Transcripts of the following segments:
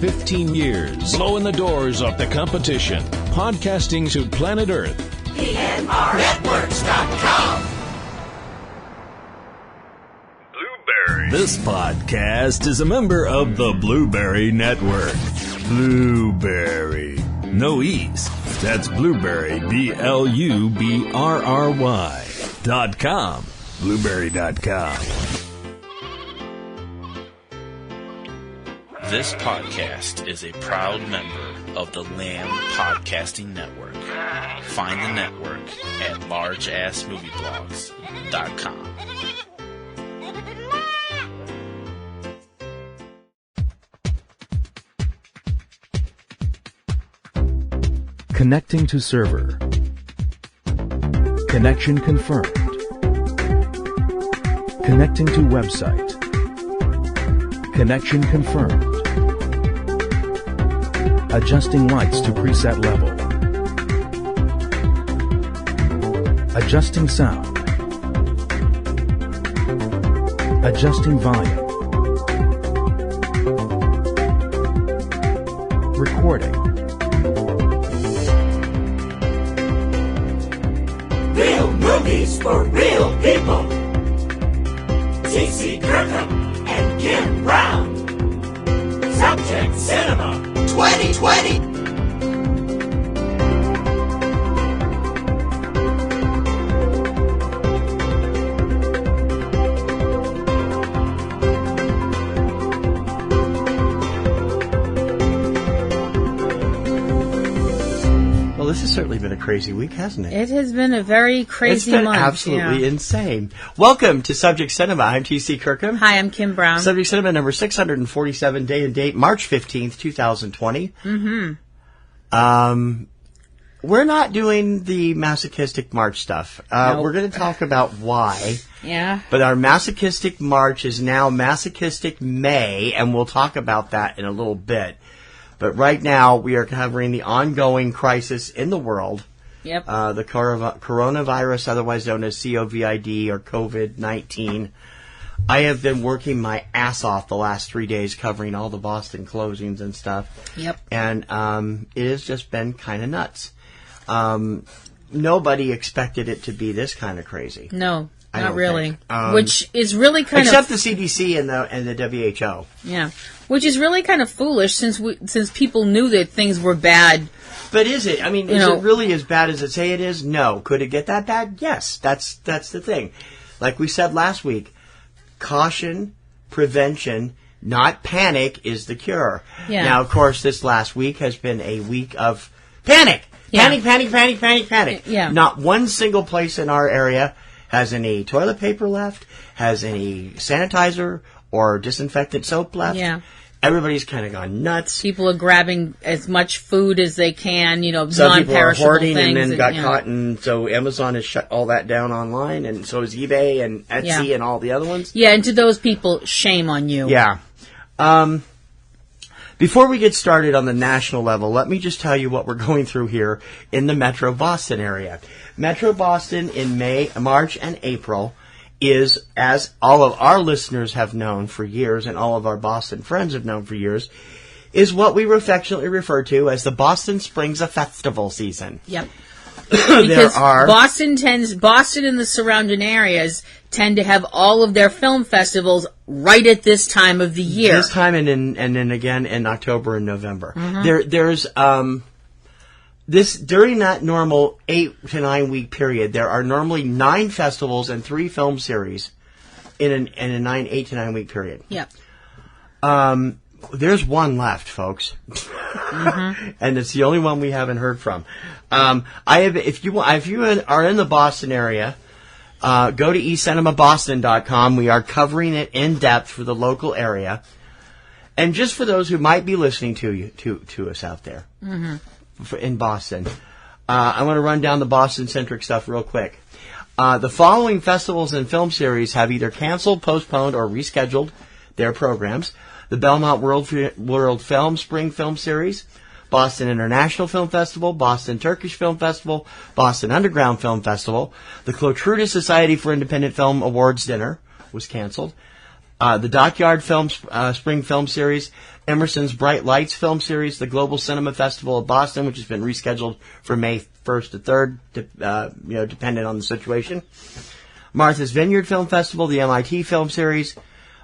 15 years, blowing the doors off the competition. Podcasting to planet Earth. PNRNetworks.com. This podcast is a member of the Blueberry Network. Blueberry. No E's. That's Blueberry, BLUBRRY.com. Blueberry.com. This podcast is a proud member of the Lamb Podcasting Network. Find the network at largeassmovieblogs.com. Connecting to server. Connection confirmed. Connecting to website. Connection confirmed. Adjusting lights to preset level. Adjusting sound. Adjusting volume. Recording. Real movies for real people. T.C. Kirkham and Kim Brown. Subject Cinema 2020. Well, this has certainly been a crazy week, hasn't it? It has been a very crazy month. It's been absolutely insane. Welcome to Subject Cinema. I'm T.C. Kirkham. Hi, I'm Kim Brown. Subject Cinema number 647, day and date, March 15th, 2020. Mm-hmm. We're not doing the masochistic March stuff. Nope. We're going to talk about why. Yeah. But our masochistic March is now masochistic May, and we'll talk about that in a little bit. But right now, we are covering the ongoing crisis in the world. Yep. The coronavirus, otherwise known as COVID or COVID-19. I have been working my ass off the last 3 days covering all the Boston closings and stuff. Yep. And it has just been kind of nuts. Nobody expected it to be this kind of crazy. No, I not don't really. think. Which is really kind except of... the CDC and the WHO. Yeah. Which is really kind of foolish since people knew that things were bad. But is it? I mean, is it really as bad as it say it is? No. Could it get that bad? Yes. That's the thing. Like we said last week, caution, prevention, not panic is the cure. Yeah. Now, of course, this last week has been a week of panic. Yeah. Panic. Yeah. Not one single place in our area has any toilet paper left, has any sanitizer or disinfectant soap left. Yeah. Everybody's kind of gone nuts. People are grabbing as much food as they can, Some people are non-perishable hoarding things. and then got caught, and so Amazon has shut all that down online, and so is eBay and Etsy and all the other ones. Yeah, and to those people, shame on you. Yeah. Before we get started on the national level, let me just tell you what we're going through here in the Metro Boston area. Metro Boston in March, and April is, as all of our listeners have known for years and all of our Boston friends have known for years, is what we affectionately refer to as the Boston Springs Festival season. Yep. Because Boston and the surrounding areas tend to have all of their film festivals right at this time of the year. This time and then again in October and November. Mm-hmm. There's during that normal 8 to 9 week period, there are normally 9 festivals and 3 film series in a 8 to 9 week period. Yep. There's one left, folks, mm-hmm. and it's the only one we haven't heard from. If you are in the Boston area, go to eCinemaBoston.com. We are covering it in depth for the local area, and just for those who might be listening to us out there in Boston, I want to run down the Boston-centric stuff real quick. The following festivals and film series have either canceled, postponed, or rescheduled their programs. The Belmont World Film Spring Film Series, Boston International Film Festival, Boston Turkish Film Festival, Boston Underground Film Festival. The Clotruda Society for Independent Film Awards Dinner was canceled. the Dockyard Spring Film Series, Emerson's Bright Lights Film Series, the Global Cinema Festival of Boston, which has been rescheduled for May 1st to 3rd, dependent on the situation. Martha's Vineyard Film Festival, the MIT Film Series,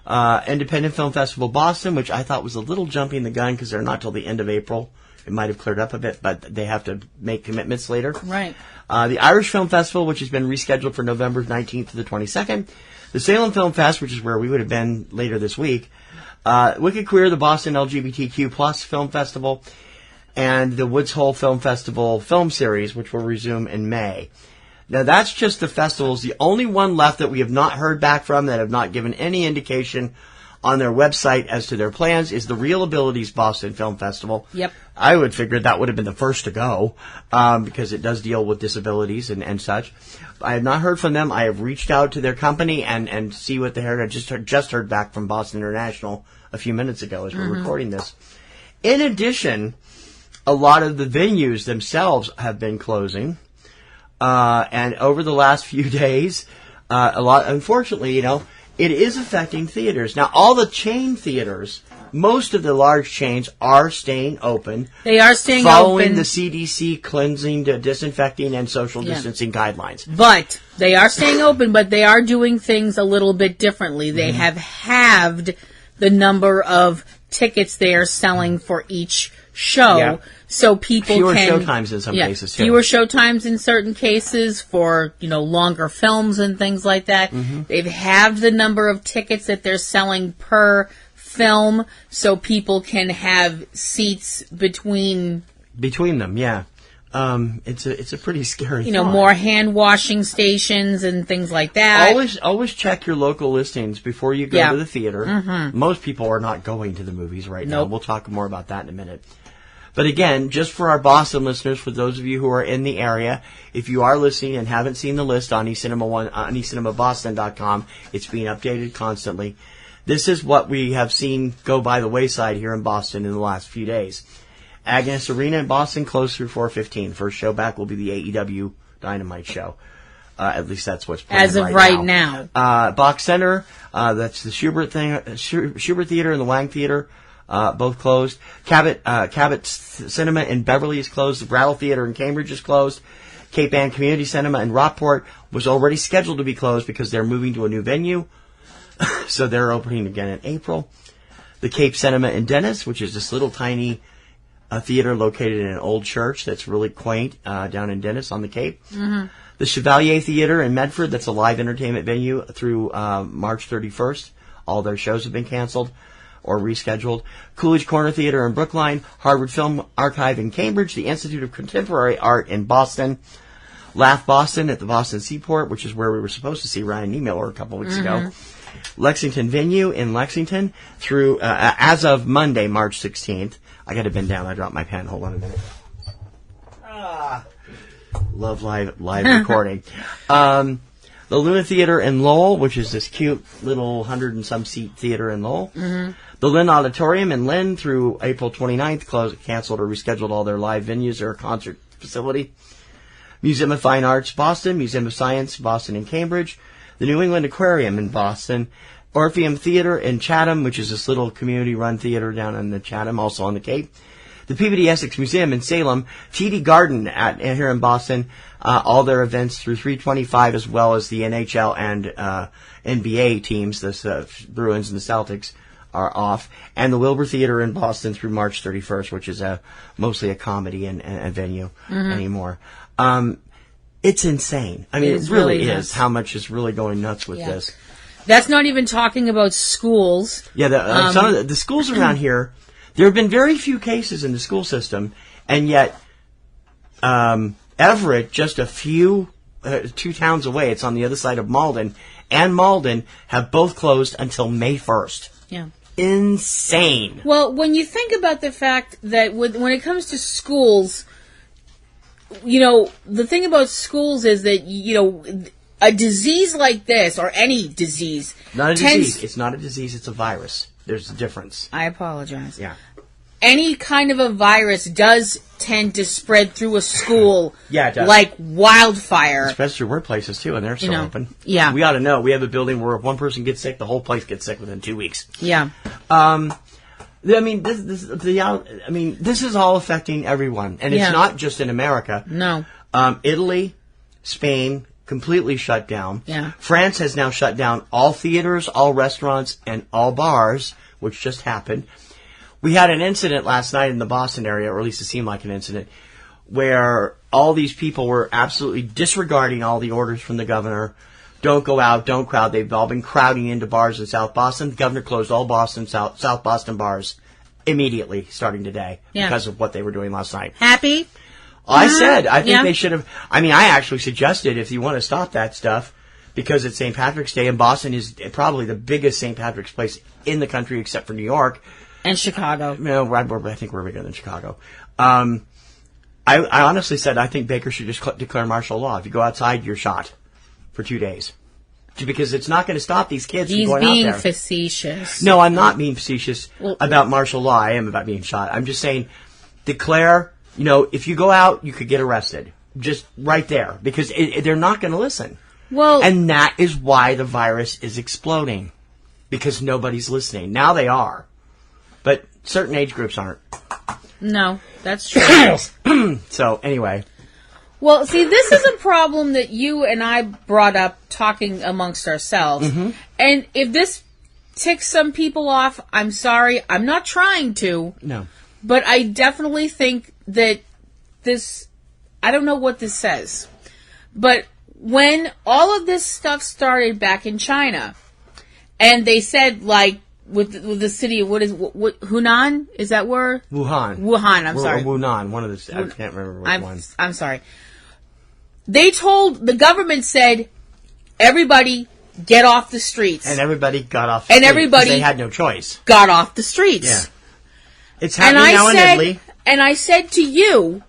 Independent Film Festival Boston, which I thought was a little jumping the gun because they're not till the end of April. It might have cleared up a bit, but they have to make commitments later. Right. The Irish Film Festival, which has been rescheduled for November 19th to the 22nd. The Salem Film Fest, which is where we would have been later this week. Wicked Queer, the Boston LGBTQ Plus Film Festival, and the Woods Hole Film Festival Film Series, which will resume in May. Now, that's just the festivals. The only one left that we have not heard back from, that have not given any indication on their website as to their plans, is the Real Abilities Boston Film Festival. Yep. I would figure that would have been the first to go, because it does deal with disabilities and such. I have not heard from them. I have reached out to their company and see what they heard. I just heard back from Boston International a few minutes ago as we're recording this. In addition, a lot of the venues themselves have been closing. And over the last few days, unfortunately, it is affecting theaters. Now, all the chain theaters, most of the large chains are staying open. They are staying following open. the CDC cleansing, disinfecting, and social distancing guidelines. But they are staying open, but they are doing things a little bit differently. They have halved the number of tickets they are selling for each show. Yeah. So people fewer showtimes in some cases, too. Fewer showtimes in certain cases for, longer films and things like that. Mm-hmm. They've halved the number of tickets that they're selling per film so people can have seats between them, yeah. It's a pretty scary thought. More hand washing stations and things like that. Always check your local listings before you go to the theater. Mm-hmm. Most people are not going to the movies right now. We'll talk more about that in a minute. But again, just for our Boston listeners, for those of you who are in the area, if you are listening and haven't seen the list on eCinema1, on eCinemaBoston.com, it's being updated constantly. This is what we have seen go by the wayside here in Boston in the last few days. Agnes Arena in Boston closed through 4:15. First show back will be the AEW Dynamite show. At least that's what's planned as of right now. Box Center, that's the Schubert Theater and the Wang Theater. Both closed. Cabot Cinema in Beverly is closed. The Brattle Theater in Cambridge is closed. Cape Ann Community Cinema in Rockport was already scheduled to be closed because they're moving to a new venue. So they're opening again in April. The Cape Cinema in Dennis, which is this little tiny theater located in an old church that's really quaint down in Dennis on the Cape. Mm-hmm. The Chevalier Theater in Medford, that's a live entertainment venue through March 31st. All their shows have been canceled or rescheduled. Coolidge Corner Theater in Brookline, Harvard Film Archive in Cambridge, the Institute of Contemporary Art in Boston, Laugh Boston at the Boston Seaport, which is where we were supposed to see Ryan Niemiller a couple weeks ago, Lexington Venue in Lexington through, as of Monday, March 16th. I got to bend down. I dropped my pen. Hold on a minute. Love live recording. The Luna Theater in Lowell, which is this cute little 100-and-some seat theater in Lowell. Mm-hmm. The Lynn Auditorium in Lynn through April 29th, canceled or rescheduled all their live venues or concert facility. Museum of Fine Arts, Boston. Museum of Science, Boston and Cambridge. The New England Aquarium in Boston. Orpheum Theater in Chatham, which is this little community-run theater down in the Chatham, also on the Cape. The Peabody Essex Museum in Salem. TD Garden here in Boston. All their events through 3/25, as well as the NHL and NBA teams, the Bruins and the Celtics, are off. And the Wilbur Theater in Boston through March 31st, which is mostly a comedy and venue anymore. It's insane. I mean, it really is how much is really going nuts with this. That's not even talking about schools. Yeah, some of the schools around here, there have been very few cases in the school system, and yet Everett, just a few, 2 towns away, it's on the other side of Malden, and Malden have both closed until May 1st. Yeah. Insane. Well, when you think about the fact that when it comes to schools, the thing about schools is that, a disease like this, or any disease... Not a disease. It's not a disease, it's a virus. There's a difference. I apologize. Yeah. any kind of a virus does tend to spread through a school Yeah, it does. like wildfire. Especially workplaces, too, and they're still open. Yeah. We ought to know. We have a building where if one person gets sick, the whole place gets sick within 2 weeks. Yeah. I mean, this is all affecting everyone, and it's not just in America. No. Italy, Spain, completely shut down. Yeah. France has now shut down all theaters, all restaurants, and all bars, which just happened. We had an incident last night in the Boston area, or at least it seemed like an incident, where all these people were absolutely disregarding all the orders from the governor. Don't go out, don't crowd. They've all been crowding into bars in South Boston. The governor closed all South Boston bars immediately, starting today, because of what they were doing last night. Happy? I think they should have. I mean, I actually suggested if you want to stop that stuff, because it's St. Patrick's Day, and Boston is probably the biggest St. Patrick's place in the country, except for New York. And Chicago. No, I think we're bigger than Chicago. I honestly said I think Baker should just declare martial law. If you go outside, you're shot for 2 days. Because it's not going to stop these kids from going out there. He's being facetious. No, I'm not being facetious about martial law. I am about being shot. I'm just saying, declare, if you go out, you could get arrested. Just right there. Because they're not going to listen. Well, and that is why the virus is exploding. Because nobody's listening. Now they are. But certain age groups aren't. No, that's true. So, anyway. Well, see, this is a problem that you and I brought up talking amongst ourselves. Mm-hmm. And if this ticks some people off, I'm sorry. I'm not trying to. No. But I definitely think that this, I don't know what this says. But when all of this stuff started back in China, and they said, like, with the city, what Hunan? Is that where? Wuhan, I'm sorry. Or Wunan, one of the, I can't remember which one. I'm sorry. The government said, everybody get off the streets. And everybody got off the streets. And everybody, they had no choice. Got off the streets. Yeah. It's happening now in Italy. And I said to you,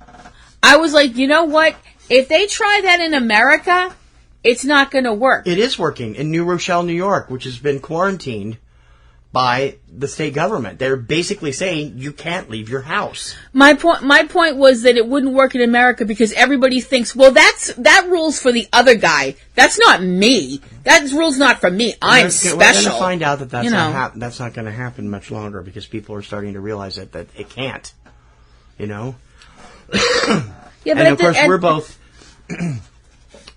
I was like, you know what? If they try that in America, it's not going to work. It is working in New Rochelle, New York, which has been quarantined by the state government. They're basically saying you can't leave your house. My point was that it wouldn't work in America because everybody thinks, well, that rule's for the other guy. That's not me. That rule's not for me. I'm special. We're going to find out that that's not going to happen much longer because people are starting to realize that it can't. Yeah, but and of course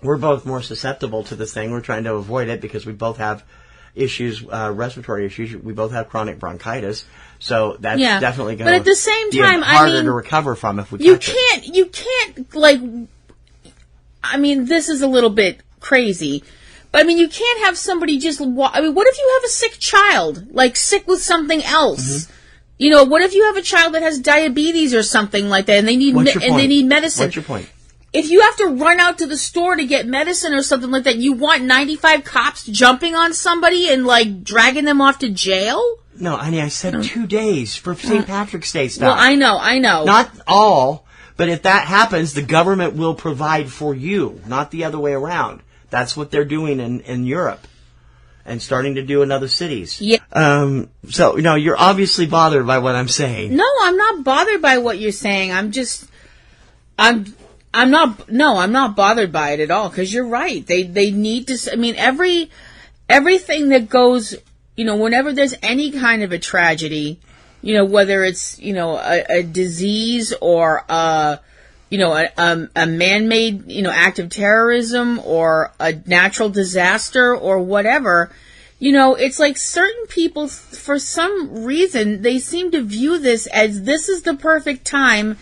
we're both more susceptible to this thing. We're trying to avoid it because we both have issues, respiratory issues. We both have chronic bronchitis, so that's definitely going to. But at the same time, be harder to recover from if we You can't like. I mean, this is a little bit crazy, but I mean, you can't have somebody just. What if you have a sick child, like sick with something else? Mm-hmm. What if you have a child that has diabetes or something like that, and they need they need medicine? What's your point? If you have to run out to the store to get medicine or something like that, you want 95 cops jumping on somebody and, like, dragging them off to jail? No, honey, I said 2 days for St. Patrick's Day stuff. Well, I know. Not all, but if that happens, the government will provide for you, not the other way around. That's what they're doing in Europe and starting to do in other cities. Yeah. So, you're obviously bothered by what I'm saying. No, I'm not bothered by what you're saying. I'm not bothered by it at all, because you're right. They need to, I mean, everything that goes, whenever there's any kind of a tragedy, whether it's, a disease or, a man-made, act of terrorism or a natural disaster or whatever, it's like certain people, for some reason, they seem to view this as this is the perfect time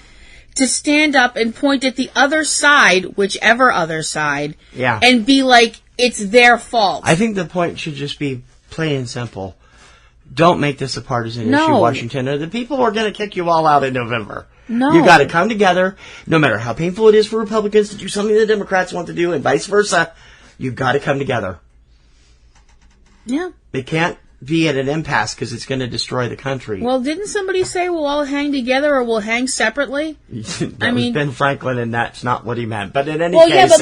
to stand up and point at the other side, whichever other side, and be like, it's their fault. I think the point should just be plain and simple. Don't make this a partisan issue, Washington, or the people are going to kick you all out in November. No. You've got to come together, no matter how painful it is for Republicans to do something the Democrats want to do, and vice versa. You've got to come together. Yeah. They can't be at an impasse because it's going to destroy the country. Well, didn't somebody say we'll all hang together or we'll hang separately? That was Ben Franklin, and that's not what he meant. But in any case, yeah, but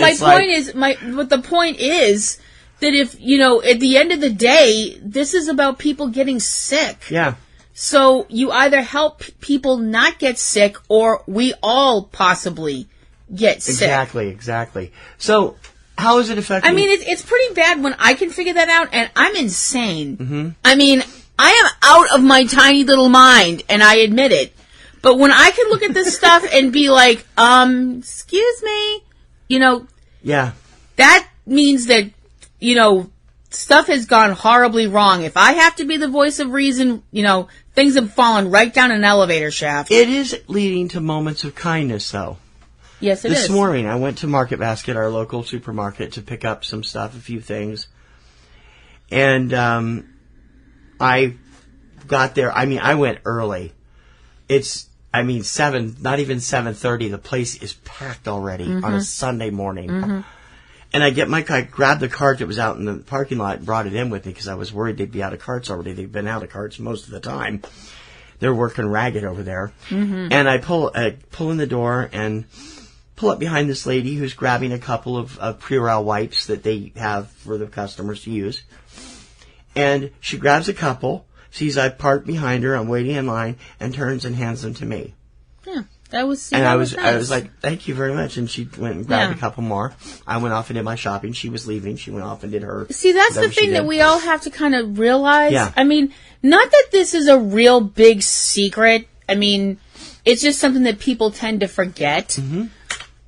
the point is that if at the end of the day, this is about people getting sick. Yeah. So you either help people not get sick, or we all possibly get sick. Exactly. So how is it affecting? I mean, it's pretty bad when I can figure that out, and I'm insane. Mm-hmm. I mean, I am out of my tiny little mind, and I admit it. But when I can look at this stuff and be like, excuse me, yeah, that means that, stuff has gone horribly wrong. If I have to be the voice of reason, things have fallen right down an elevator shaft. It is leading to moments of kindness, though. Yes, it is. This morning, I went to Market Basket, our local supermarket, to pick up some stuff, a few things. And I got there. I mean, I went early. Not even 7:30. The place is packed already on a Sunday morning. Mm-hmm. And I grabbed the cart that was out in the parking lot and brought it in with me because I was worried they'd be out of carts already. They've been out of carts most of the time. They're working ragged over there. Mm-hmm. And I pull in the door and pull up behind this lady who's grabbing a couple of Purell wipes that they have for the customers to use. And she grabs a couple, sees I parked behind her, I'm waiting in line, and turns and hands them to me. Yeah, that was and that I was was nice. like, thank you very much. And she went and grabbed a couple more. I went off and did my shopping. She was leaving. She went off and did her. See, that's the thing that we all have to kind of realize. Yeah. I mean, not that this is a real big secret. I mean, it's just something that people tend to forget. Mm-hmm.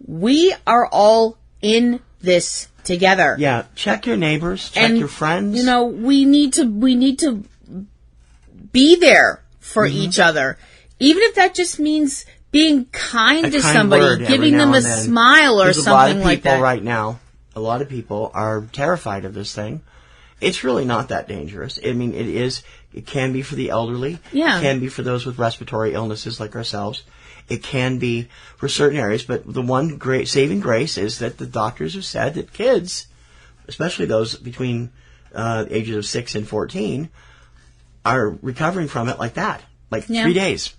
We are all in this together. Yeah, check your neighbors, check your friends. We need to be there for each other, even if that just means being kind to somebody, giving them a smile or something like that. Right now, a lot of people are terrified of this thing. It's really not that dangerous. I mean, it is. It can be for the elderly. Yeah. It can be for those with respiratory illnesses like ourselves. It can be for certain areas, but the one great saving grace is that the doctors have said that kids, especially those between ages of 6 and 14, are recovering from it like that, 3 days.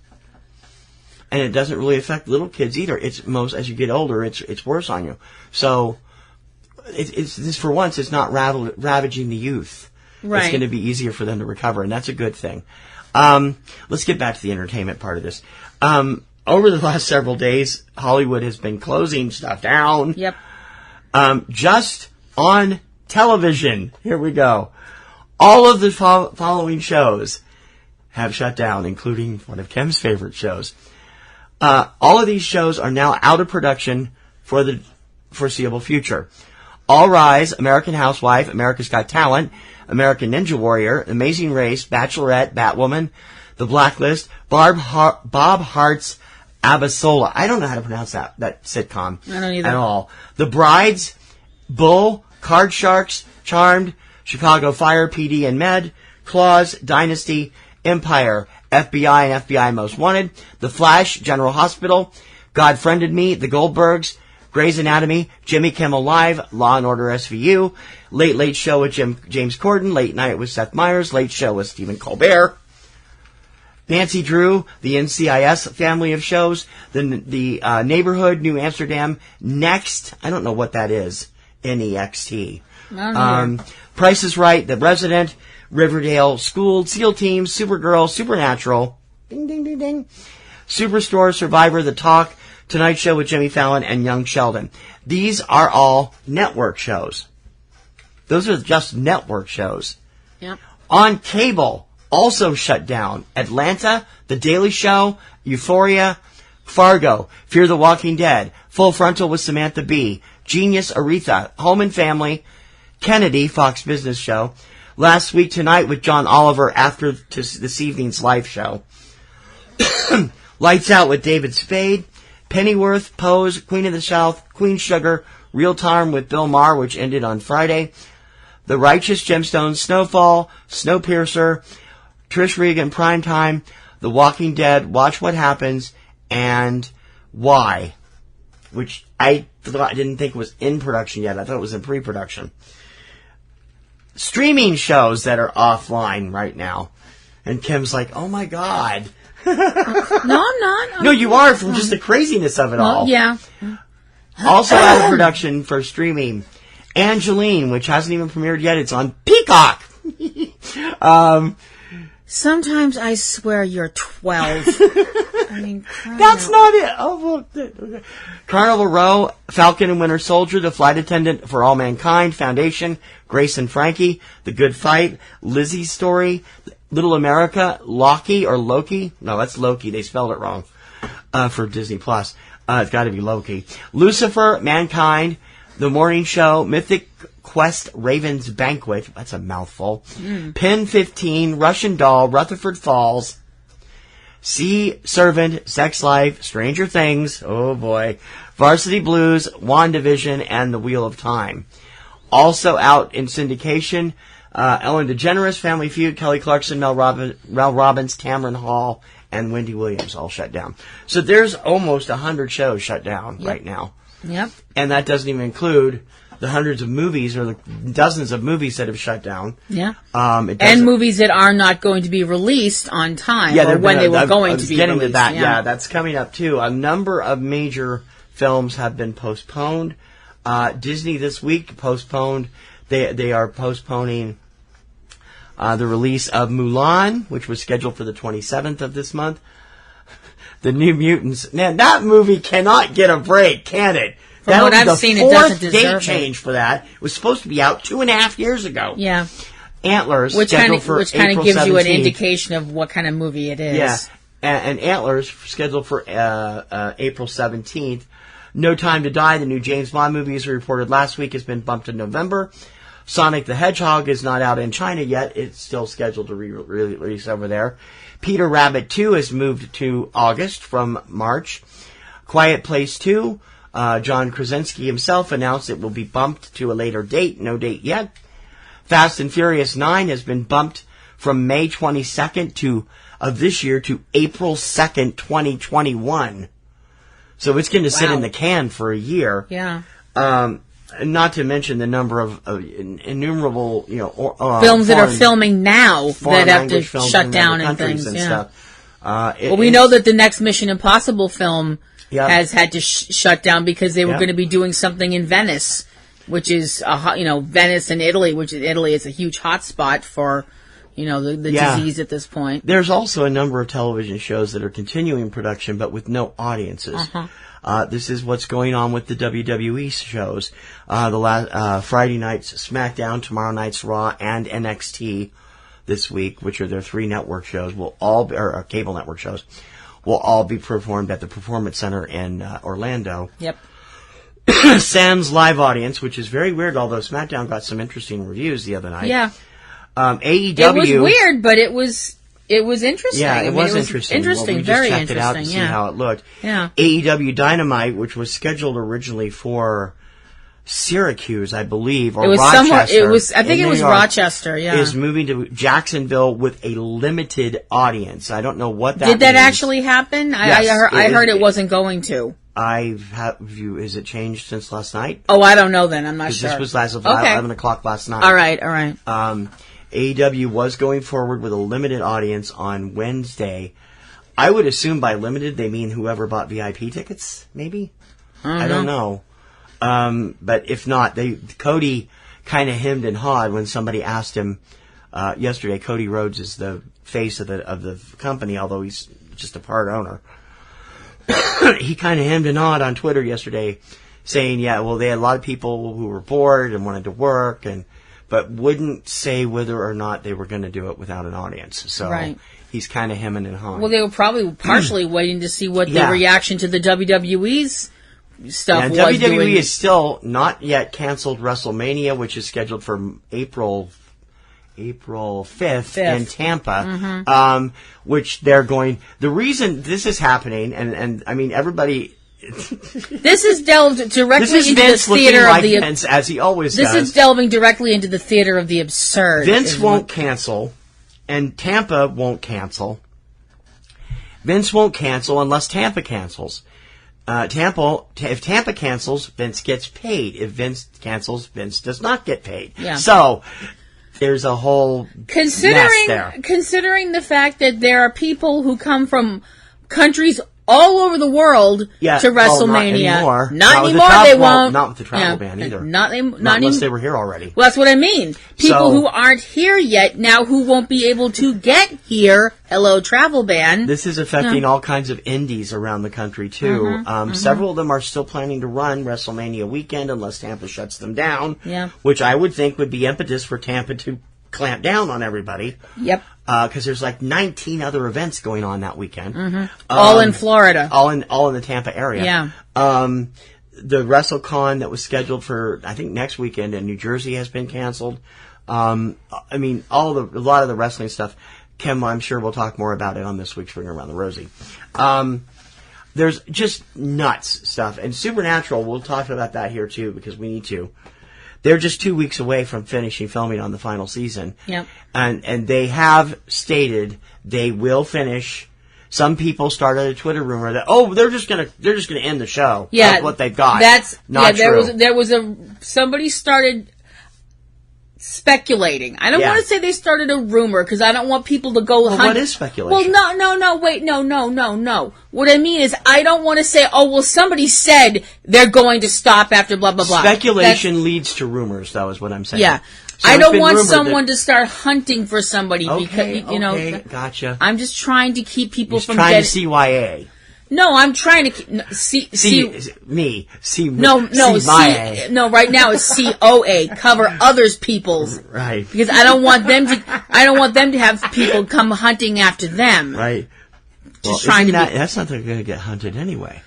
And it doesn't really affect little kids either. It's as you get older, it's worse on you. So it's this, for once, it's not ravaging the youth. Right. It's going to be easier for them to recover, and that's a good thing. Let's get back to the entertainment part of this. Over the last several days, Hollywood has been closing stuff down. Yep. Just on television, here we go. All of the following shows have shut down, including one of Kim's favorite shows. All of these shows are now out of production for the foreseeable future. All Rise, American Housewife, America's Got Talent, American Ninja Warrior, Amazing Race, Bachelorette, Batwoman, The Blacklist, Bob Hart's Abasola. I don't know how to pronounce that sitcom. I don't either. At all. The Brides, Bull, Card Sharks, Charmed, Chicago Fire, PD and Med, Claws, Dynasty, Empire, FBI and FBI Most Wanted, The Flash, General Hospital, God Friended Me, The Goldbergs, Grey's Anatomy, Jimmy Kimmel Live, Law and Order SVU, Late Late Show with James Corden, Late Night with Seth Meyers, Late Show with Stephen Colbert, Nancy Drew, the NCIS family of shows, the Neighborhood, New Amsterdam, Next, I don't know what that is, N-E-X-T. Price is Right, The Resident, Riverdale, Schooled, SEAL Team, Supergirl, Supernatural, ding, ding, ding, ding, Superstore, Survivor, The Talk, Tonight Show with Jimmy Fallon, and Young Sheldon. These are all network shows. Those are just network shows. Yep. On cable, also shut down. Atlanta, The Daily Show, Euphoria, Fargo, Fear the Walking Dead, Full Frontal with Samantha Bee, Genius, Aretha, Home and Family, Kennedy, Fox Business Show, Last Week Tonight with John Oliver after this evening's live show, Lights Out with David Spade, Pennyworth, Pose, Queen of the South, Queen Sugar, Real Time with Bill Maher, which ended on Friday, The Righteous Gemstones, Snowfall, Snowpiercer, Trish Regan, Primetime, The Walking Dead, Watch What Happens, and Why, which I didn't think was in production yet. I thought it was in pre-production. Streaming shows that are offline right now. And Kim's like, oh my God. No, I'm not. No, you are, from just the craziness of it all. Yeah. Also out of production for streaming, Angeline, which hasn't even premiered yet. It's on Peacock. Sometimes I swear you're 12. I mean, that's not it. Oh, well, Carnival Row, Falcon and Winter Soldier, The Flight Attendant for All Mankind, Foundation, Grace and Frankie, The Good Fight, Lizzie's Story, Little America, Loki or Loki. No, that's Loki. They spelled it wrong for Disney Plus. It's got to be Loki. Lucifer, Mankind, The Morning Show, Mythic Quest, Raven's Banquet. That's a mouthful. Pen 15, Russian Doll, Rutherford Falls, Sea Servant, Sex Life, Stranger Things. Oh boy. Varsity Blues, WandaVision, and The Wheel of Time. Also out in syndication, Ellen DeGeneres, Family Feud, Kelly Clarkson, Mel Robbins, Tamron Hall, and Wendy Williams all shut down. So there's almost 100 shows shut down right now. Yep. And that doesn't even include the hundreds of movies or the dozens of movies that have shut down. Yeah. And movies that are not going to be released on time or when they were going to be getting released. To that. Yeah, that's coming up too. A number of major films have been postponed. Disney this week postponed. They are postponing the release of Mulan, which was scheduled for the 27th of this month. The New Mutants. Man, that movie cannot get a break, can it? From what I've seen, it doesn't deserve it. Fourth date change for that. It was supposed to be out 2.5 years ago. Yeah. Antlers, which scheduled kind for of April gives 17th. you an indication of what kind of movie it is. Yeah. And Antlers, scheduled for April 17th. No Time to Die, the new James Bond movie, as reported last week, has been bumped to November. Sonic the Hedgehog is not out in China yet. It's still scheduled to release over there. Peter Rabbit 2 has moved to August from March. Quiet Place 2, John Krasinski himself announced it will be bumped to a later date. No date yet. Fast and Furious 9 has been bumped from May 22nd of this year to April 2nd, 2021. So it's going to sit in the can for a year. Yeah. Not to mention the number of innumerable, films that are filming now that have to shut down and things. And yeah. stuff. We know that the next Mission Impossible film has had to shut down because they were going to be doing something in Venice, which is Venice and Italy, which Italy is a huge hotspot for the disease at this point. There's also a number of television shows that are continuing production but with no audiences. This is what's going on with the WWE shows. Friday night's SmackDown, tomorrow night's Raw, and NXT this week, which are their 3 network shows, or cable network shows, will all be performed at the Performance Center in Orlando. Yep. Sam's live audience, which is very weird, although SmackDown got some interesting reviews the other night. Yeah. AEW. It was weird, but it was interesting. Yeah, it was interesting. Interesting, we very just checked interesting. it out to see how it looked. Yeah. AEW Dynamite, which was scheduled originally for Syracuse, I believe, or it was Rochester. I think it was Rochester. Yeah, is moving to Jacksonville with a limited audience. I don't know what that. Did that actually happen? Yes, I heard it wasn't going to. Is it changed since last night? Oh, I don't know. Then I'm not sure. This was as of 11 o'clock last night. All right. AEW was going forward with a limited audience on Wednesday. I would assume by limited they mean whoever bought VIP tickets, maybe? I don't know. But if not, Cody kind of hemmed and hawed when somebody asked him yesterday. Cody Rhodes is the face of the company, although he's just a part owner. He kind of hemmed and hawed on Twitter yesterday, saying, they had a lot of people who were bored and wanted to work, but wouldn't say whether or not they were going to do it without an audience. So he's kind of hemming and hawing. Well, they were probably partially waiting to see what the reaction to the WWE's stuff was. WWE is still not yet canceled WrestleMania, which is scheduled for April 5th in Tampa, which they're going. The reason this is happening, and I mean everybody. This is delved directly into Vince the theater of the Vince, as he always does. This is delving directly into the theater of the absurd. Vince won't cancel, and Tampa won't cancel. Vince won't cancel unless Tampa cancels. If Tampa cancels, Vince gets paid. If Vince cancels, Vince does not get paid. Yeah. So there's a whole mess there. Considering the fact that there are people who come from countries all over the world to WrestleMania. Not anymore. They won't. Not with the travel ban either. Not unless they were here already. Well, that's what I mean. People who aren't here yet now, who won't be able to get here. Hello, travel ban. This is affecting all kinds of indies around the country too. Several of them are still planning to run WrestleMania weekend unless Tampa shuts them down. Yeah. Which I would think would be impetus for Tampa to clamp down on everybody. Yep. Because there's like 19 other events going on that weekend. All in Florida. All in the Tampa area. Yeah. The WrestleCon that was scheduled for, I think, next weekend in New Jersey has been canceled. I mean, a lot of the wrestling stuff. Kim, I'm sure we'll talk more about it on this week's Ring Around the Rosie. There's just nuts stuff. And Supernatural, we'll talk about that here too, because we need to. They're just 2 weeks away from finishing filming on the final season. Yep. And they have stated they will finish. Some people started a Twitter rumor that they're just gonna end the show. Yeah, that's what they've got. That's not true. There was somebody started speculating. I don't want to say they started a rumor because I don't want people to go. Well, what is speculation? Well, no. What I mean is, I don't want to say, somebody said they're going to stop after blah blah blah. Speculation leads to rumors, though, is what I'm saying. Yeah. So I don't want someone to start hunting for somebody because gotcha. I'm just trying to keep people from trying to CYA. No, I'm trying to see. No. Right now it's COA, cover others people's. Right. Because I don't want them to have people come hunting after them. Right. Just that's not going to get hunted anyway.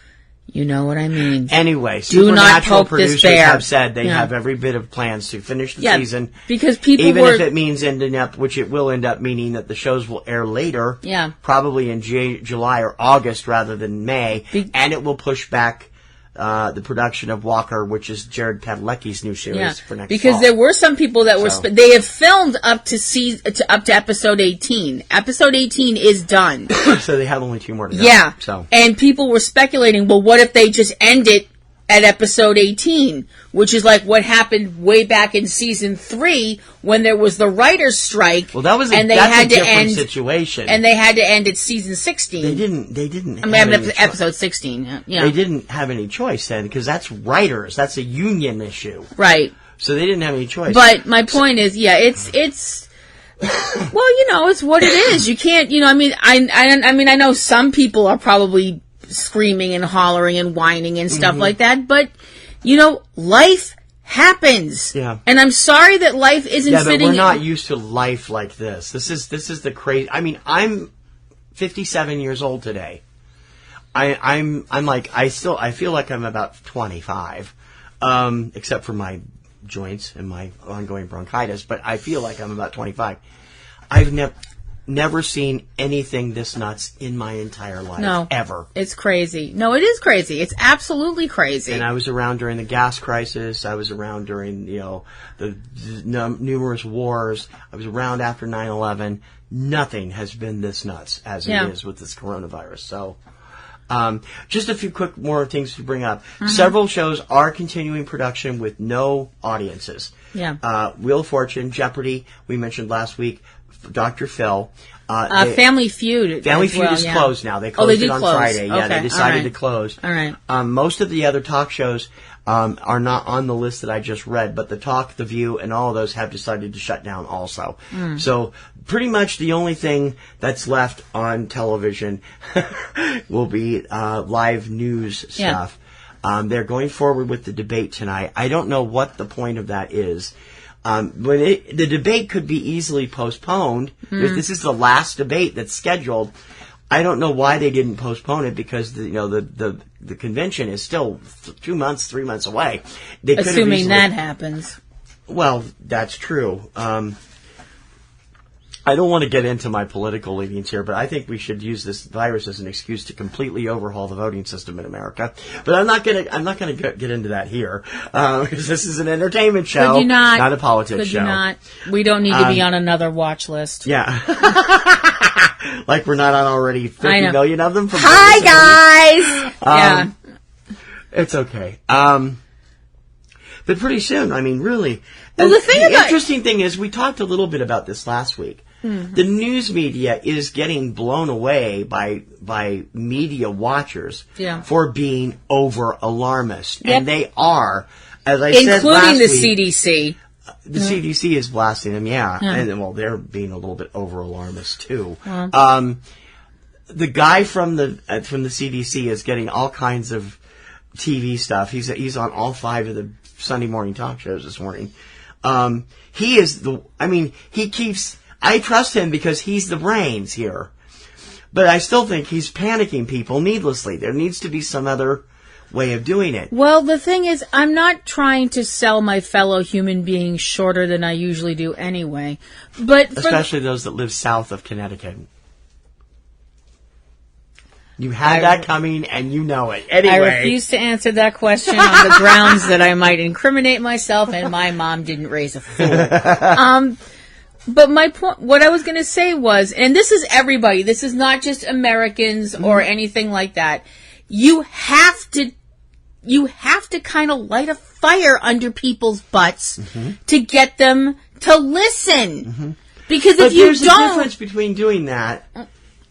You know what I mean. Anyway, do not poke producers this bear. Have said they have every bit of plans to finish the season. Because people even if it means ending up, which it will end up meaning that the shows will air later. Yeah. Probably in July or August rather than May. And it will push back the production of Walker, which is Jared Padalecki's new series for next because fall. There were some people that were they have filmed up to episode 18. Episode 18 is done. So they have only 2 more to go. Yeah. And people were speculating, well, what if they just end it at episode 18, which is like what happened way back in season 3 when there was the writers' strike. Well, that was a different situation. And they had to end at season 16. They didn't. Episode 16. Yeah. They didn't have any choice then because that's writers. That's a union issue. Right. So they didn't have any choice. But my point is, it's. Well, it's what it is. You can't. I know some people are probably screaming and hollering and whining and stuff like that, but life happens. Yeah. And I'm sorry that life isn't fitting. But we're not used to life like this. This is the crazy. I mean, I'm 57 years old today. I'm like I feel like I'm about 25, except for my joints and my ongoing bronchitis. But I feel like I'm about 25. I've never seen anything this nuts in my entire life. No. Ever. It's crazy. No, it is crazy. It's absolutely crazy. And I was around during the gas crisis. I was around during, the numerous wars. I was around after 9/11. Nothing has been this nuts as it is with this coronavirus. So, just a few quick more things to bring up. Several shows are continuing production with no audiences. Yeah. Wheel of Fortune, Jeopardy, we mentioned last week. Dr. Phil. Family Feud. Family Feud is closed now. They closed it on Friday. Okay. Yeah, they decided to close. All right. Most of the other talk shows are not on the list that I just read, but The Talk, The View, and all of those have decided to shut down also. So pretty much the only thing that's left on television will be live news stuff. They're going forward with the debate tonight. I don't know what the point of that is. The debate could be easily postponed. If this is the last debate that's scheduled, I don't know why they didn't postpone it because the convention is still 2 months, 3 months away. Assuming that happens. Well, that's true. I don't want to get into my political leanings here, but I think we should use this virus as an excuse to completely overhaul the voting system in America. But I'm not gonna get into that here because this is an entertainment show, Could you not a politics Could show. You not? We don't need to be on another watch list. Yeah, like we're not on already 50 million of them. Hi guys. It's okay. But pretty soon, I mean, really. Well, the interesting thing is, we talked a little bit about this last week. The news media is getting blown away by media watchers for being over alarmist, and they are, as I said last week, including the CDC. The CDC is blasting them, and well, they're being a little bit over alarmist too. The guy from the CDC is getting all kinds of TV stuff. He's on all 5 of the Sunday morning talk shows this morning. He is I trust him because he's the brains here. But I still think he's panicking people needlessly. There needs to be some other way of doing it. Well, the thing is, I'm not trying to sell my fellow human beings shorter than I usually do anyway. But especially those that live south of Connecticut. You had that coming, and you know it. Anyway. I refuse to answer that question on the grounds that I might incriminate myself, and my mom didn't raise a fool. But my point, what I was going to say was, and this is everybody, this is not just Americans or anything like that. You have to kind of light a fire under people's butts to get them to listen. Because if you don't, there's a difference between doing that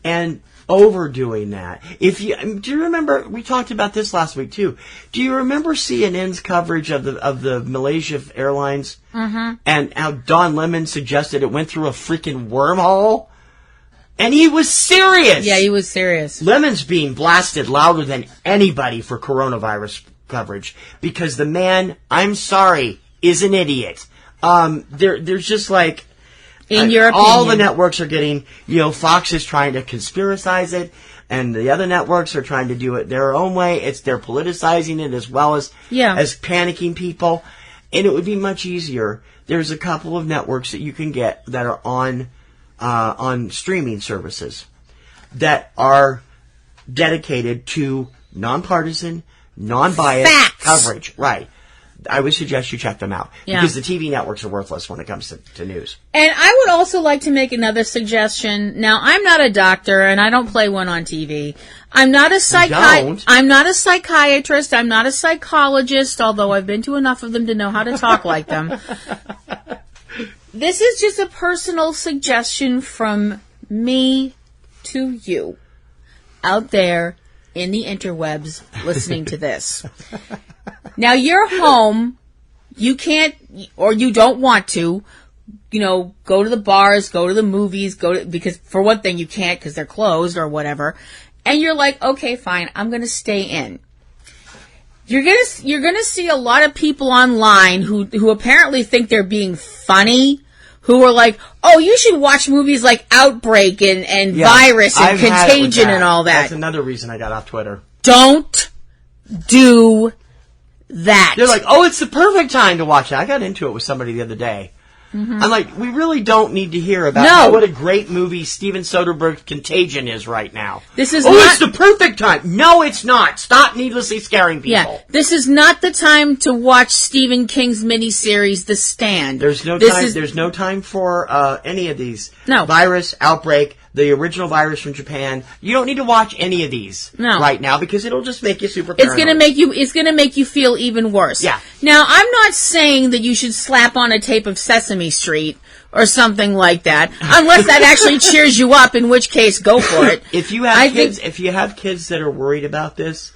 and overdoing that. Do you remember, we talked about this last week too. Do you remember CNN's coverage of the Malaysia Airlines and how Don Lemon suggested it went through a freaking wormhole? And he was serious. Yeah, he was serious. Lemon's being blasted louder than anybody for coronavirus coverage because the man, I'm sorry, is an idiot. There's just like, in your opinion, all the networks are getting, Fox is trying to conspiracize it, and the other networks are trying to do it their own way. They're politicizing it as well as panicking people. And it would be much easier. There's a couple of networks that you can get that are on streaming services that are dedicated to nonpartisan, non-biased coverage. Right. I would suggest you check them out because the TV networks are worthless when it comes to news. And I would also like to make another suggestion. Now, I'm not a doctor and I don't play one on TV. I'm not a psychiatrist. I'm not a psychologist, although I've been to enough of them to know how to talk like them. This is just a personal suggestion from me to you out there in the interwebs listening to this. Now, you're home. You can't, or you don't want to, go to the bars, go to the movies, because for one thing you can't because they're closed or whatever. And you're like, okay, fine, I'm going to stay in. You're gonna see a lot of people online who apparently think they're being funny, who are like, oh, you should watch movies like Outbreak and Virus and Contagion and all that. That's another reason I got off Twitter. Don't do that. They're like, oh, it's the perfect time to watch it. I got into it with somebody the other day. I'm like, we really don't need to hear about what a great movie Steven Soderbergh's Contagion is right now. It's the perfect time. No, it's not. Stop needlessly scaring people. Yeah, this is not the time to watch Stephen King's miniseries, The Stand. There's no time for any of these. No. Virus, Outbreak, the original virus from Japan. You don't need to watch any of these right now because it'll just make you super paranoid. It's gonna make you feel even worse. Yeah. Now, I'm not saying that you should slap on a tape of Sesame Street or something like that, unless that actually cheers you up, in which case, go for it. If you have kids that are worried about this,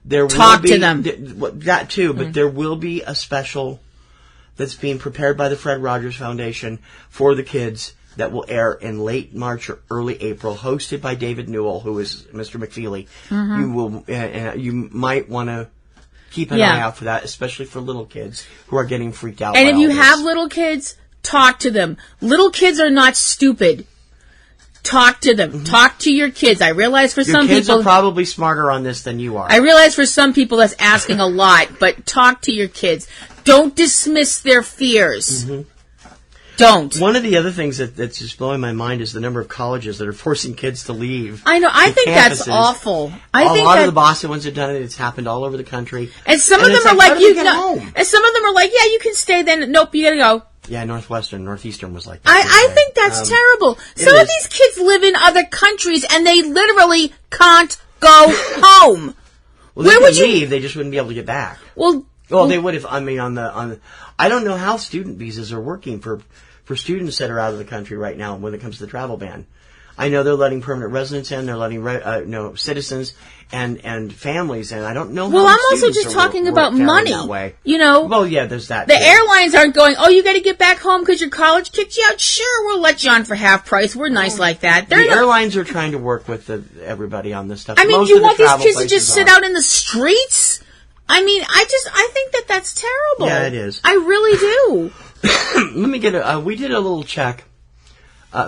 talk to them. That too, but there will be a special that's being prepared by the Fred Rogers Foundation for the kids that will air in late March or early April, hosted by David Newell, who is Mr. McFeely. You might want to keep an eye out for that, especially for little kids who are getting freaked out. And if you have little kids, talk to them. Little kids are not stupid. Talk to them. Talk to your kids. I realize for some people... Your kids are probably smarter on this than you are. I realize for some people that's asking a lot, but talk to your kids. Don't dismiss their fears. Don't. One of the other things that's just blowing my mind is the number of colleges that are forcing kids to leave. I know. I think that's awful. A lot of the Boston ones have done it. It's happened all over the country. And some of them are like, and some of them are like, yeah, you can stay then. Nope, you gotta go. Yeah, Northeastern was like that. I think that's terrible. Some of these kids live in other countries and they literally can't go home. Well, they would leave. They just wouldn't be able to get back. Well, they would if, I don't know how student visas are working for for students that are out of the country right now when it comes to the travel ban. I know they're letting permanent residents in, they're letting citizens and families in. I don't know. Well, how I'm also just talking about money. That way. Well, yeah, there's that. The airlines aren't going, oh, you got to get back home because your college kicked you out. Sure, we'll let you on for half price. We're nice like that. The airlines are trying to work with everybody on this stuff. I mean, do you want these kids to just sit out in the streets? I mean, I think that's terrible. Yeah, it is. I really do. Let me get we did a little check.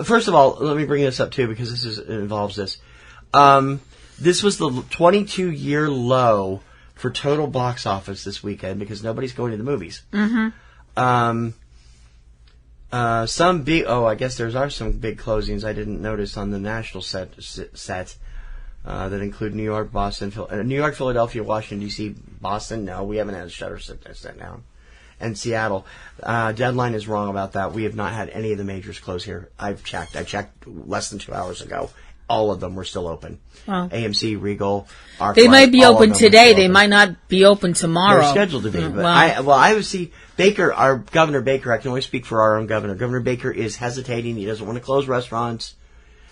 First of all, let me bring this up too because it involves this. This was the 22-year low for total box office this weekend because nobody's going to the movies. Mm-hmm. Some big. Oh, I guess there are some big closings I didn't notice on the national set that include New York, Boston, New York, Philadelphia, Washington D.C., Boston. No, we haven't had a shutter set down. And Seattle. Deadline is wrong about that. We have not had any of the majors close here. I've checked. I checked less than 2 hours ago. All of them were still open. Wow. AMC, Regal, ArcLight. They might be open today. They might not be open tomorrow. They're scheduled to be. But I would see Baker, our Governor Baker, I can only speak for our own governor. Governor Baker is hesitating. He doesn't want to close restaurants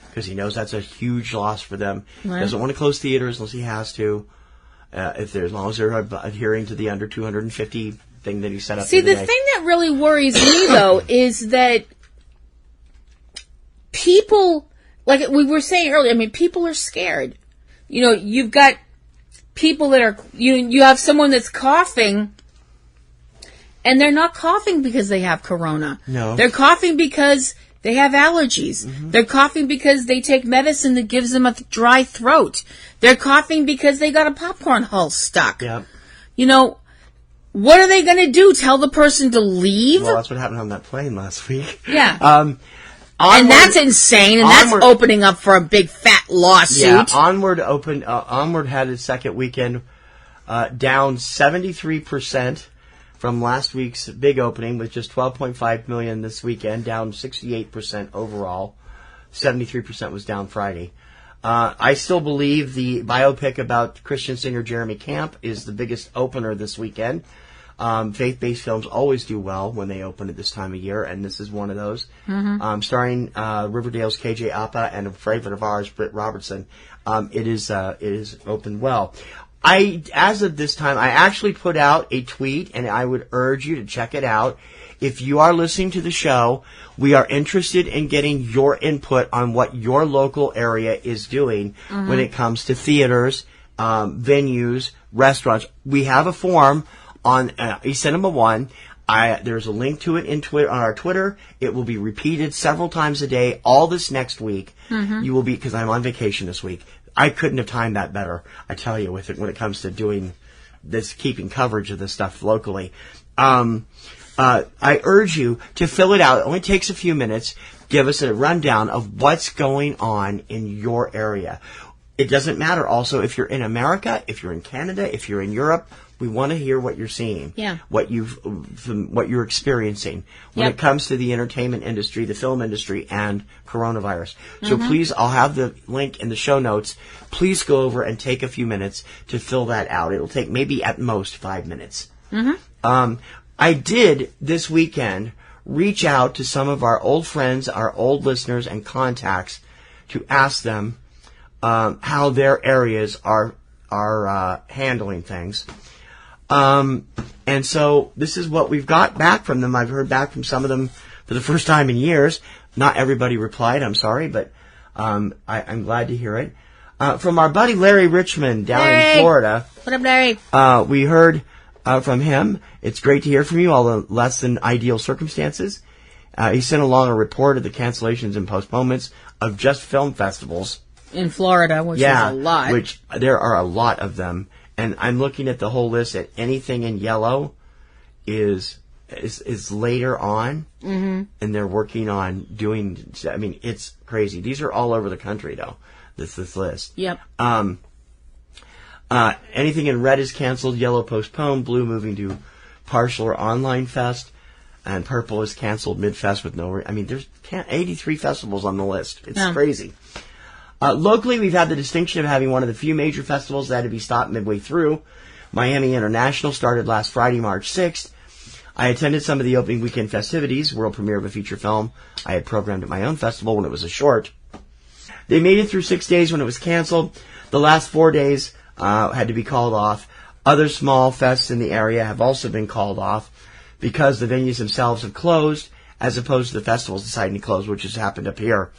because he knows that's a huge loss for them. Right. He doesn't want to close theaters unless he has to. As long as they're adhering to the under 250 thing that he set up. See, the thing that really worries me, though, is that people, like we were saying earlier, I mean, people are scared. You've got people that are, you have someone that's coughing, and they're not coughing because they have corona. No. They're coughing because they have allergies. Mm-hmm. They're coughing because they take medicine that gives them a dry throat. They're coughing because they got a popcorn hull stuck. Yeah. What are they going to do? Tell the person to leave? Well, that's what happened on that plane last week. Yeah. Onward, and that's insane, and that's opening up for a big fat lawsuit. Yeah, Onward had its second weekend down 73% from last week's big opening with just 12.5 million this weekend, down 68% overall. 73% was down Friday. I still believe the biopic about Christian singer Jeremy Camp is the biggest opener this weekend. Faith-based films always do well when they open at this time of year, and this is one of those. Mm-hmm. Starring Riverdale's KJ Apa and a favorite of ours, Britt Robertson. It is opened well. As of this time, I actually put out a tweet, and I would urge you to check it out. If you are listening to the show, we are interested in getting your input on what your local area is doing when it comes to theaters, venues, restaurants. We have a form on eCinema 1. There's a link to it on our Twitter. It will be repeated several times a day all this next week. Mm-hmm. You will be, because I'm on vacation this week. I couldn't have timed that better, I tell you, when it comes to doing this, keeping coverage of this stuff locally. I urge you to fill it out. It only takes a few minutes. Give us a rundown of what's going on in your area. It doesn't matter also if you're in America, if you're in Canada, if you're in Europe. We want to hear what you're seeing, what you're experiencing when it comes to the entertainment industry, the film industry, and coronavirus. So please, I'll have the link in the show notes. Please go over and take a few minutes to fill that out. It'll take maybe at most 5 minutes. Mm-hmm. I did this weekend reach out to some of our old friends, our old listeners and contacts to ask them how their areas are handling things. And so this is what we've got back from them. I've heard back from some of them for the first time in years. Not everybody replied, I'm sorry, but I'm glad to hear it. From our buddy Larry Richmond down in Florida. What up, Larry? We heard from him. It's great to hear from you, although less than ideal circumstances. He sent along a report of the cancellations and postponements of just film festivals. In Florida, which is a lot. Which there are a lot of them. And I'm looking at the whole list. At anything in yellow is later on, and they're working on doing. I mean, it's crazy. These are all over the country, though. This list. Yep. Anything in red is canceled. Yellow postponed. Blue moving to partial or online fest, and purple is canceled mid-fest with no. I mean, there's 83 festivals on the list. It's crazy. Locally, we've had the distinction of having one of the few major festivals that had to be stopped midway through. Miami International started last Friday, March 6th. I attended some of the opening weekend festivities, world premiere of a feature film I had programmed at my own festival when it was a short. They made it through 6 days when it was canceled. The last 4 days had to be called off. Other small fests in the area have also been called off because the venues themselves have closed, as opposed to the festivals deciding to close, which has happened up here.